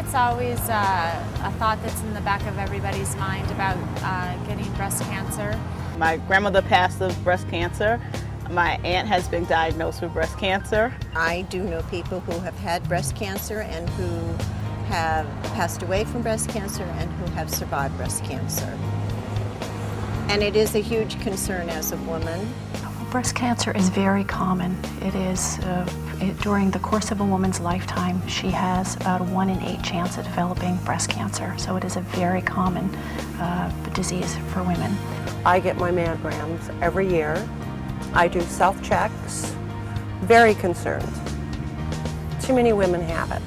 it's always a thought that's in the back of everybody's mind about getting breast cancer. My grandmother passed of breast cancer. My aunt has been diagnosed with breast cancer. I do know people who have had breast cancer and who have passed away from breast cancer and who have survived breast cancer. And it is a huge concern as a woman. Breast cancer is very common. It is, during the course of a woman's lifetime, she has about a 1 in 8 chance of developing breast cancer. So it is a very common disease for women. I get my mammograms every year. I do self-checks. Very concerned. Too many women have it.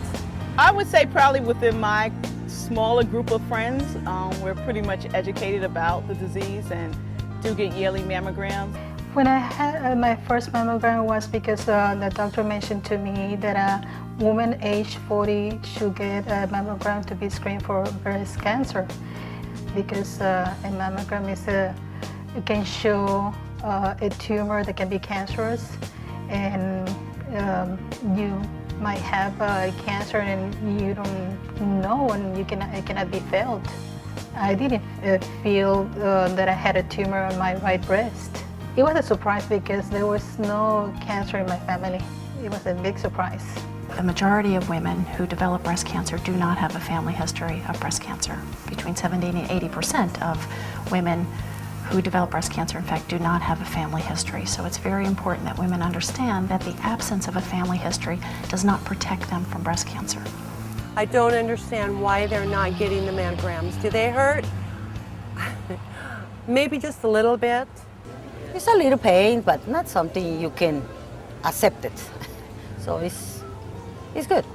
I would say probably within my smaller group of friends, we're pretty much educated about the disease and do get yearly mammograms. When I had my first mammogram was because the doctor mentioned to me that a woman age 40 should get a mammogram to be screened for breast cancer, because a mammogram it can show a tumor that can be cancerous, and you might have cancer and you don't know, and it cannot be felt. I didn't feel that I had a tumor on my right breast. It was a surprise because there was no cancer in my family. It was a big surprise. The majority of women who develop breast cancer do not have a family history of breast cancer. Between 70 and 80% of women who develop breast cancer, in fact, do not have a family history. So it's very important that women understand that the absence of a family history does not protect them from breast cancer. I don't understand why they're not getting the mammograms. Do they hurt? Maybe just a little bit. It's a little pain, but not something you can accept it. So it's good.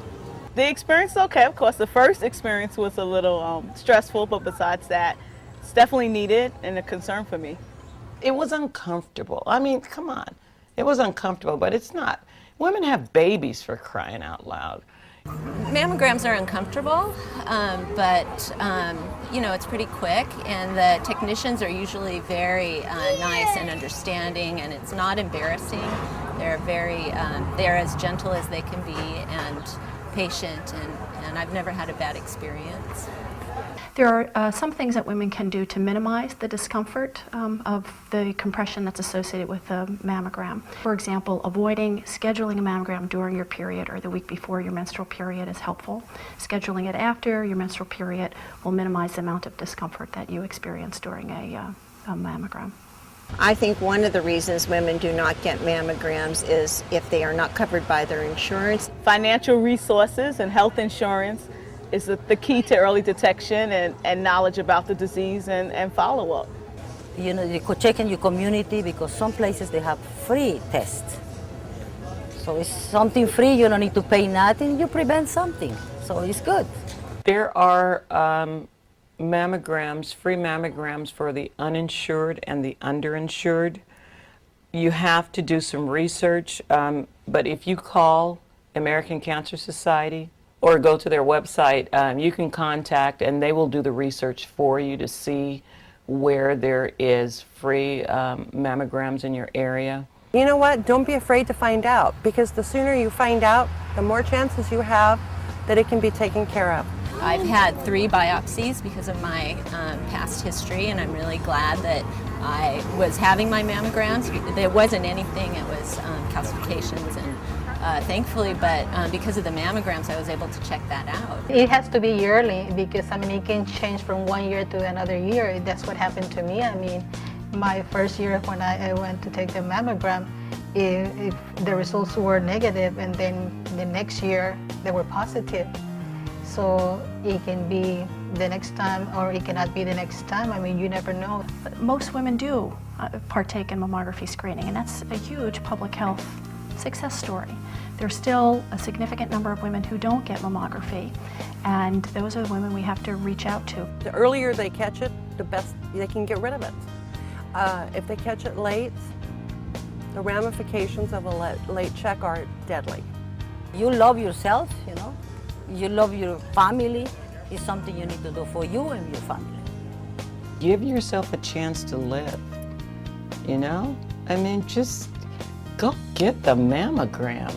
The experience is okay. Of course, the first experience was a little stressful, but besides that, it's definitely needed and a concern for me. It was uncomfortable. I mean, come on. It was uncomfortable, but it's not. Women have babies, for crying out loud. Mammograms are uncomfortable, but you know, it's pretty quick, and the technicians are usually very nice and understanding, and it's not embarrassing. They're as gentle as they can be and patient, and I've never had a bad experience. There are some things that women can do to minimize the discomfort of the compression that's associated with a mammogram. For example, avoiding scheduling a mammogram during your period or the week before your menstrual period is helpful. Scheduling it after your menstrual period will minimize the amount of discomfort that you experience during a mammogram. I think one of the reasons women do not get mammograms is if they are not covered by their insurance. Financial resources and health insurance is the key to early detection and knowledge about the disease and follow-up. You know, you could check in your community because some places they have free tests. So it's something free, you don't need to pay nothing, you prevent something. So it's good. There are mammograms, free mammograms for the uninsured and the underinsured. You have to do some research, but if you call American Cancer Society or go to their website, you can contact and they will do the research for you to see where there is free mammograms in your area. You know what? Don't be afraid to find out, because the sooner you find out, the more chances you have that it can be taken care of. I've had 3 biopsies because of my past history, and I'm really glad that I was having my mammograms. There wasn't anything, it was calcifications and thankfully, but because of the mammograms, I was able to check that out. It has to be yearly because, I mean, it can change from one year to another year. That's what happened to me. I mean, my first year when I went to take the mammogram, if the results were negative, and then the next year they were positive. So it can be the next time or it cannot be the next time. I mean, you never know. Most women do partake in mammography screening, and that's a huge public health success story. There's still a significant number of women who don't get mammography, and those are the women we have to reach out to. The earlier they catch it, the best they can get rid of it. If they catch it late, the ramifications of a late check are deadly. You love yourself, you know. You love your family. It's something you need to do for you and your family. Give yourself a chance to live, you know? I mean, just go get the mammogram.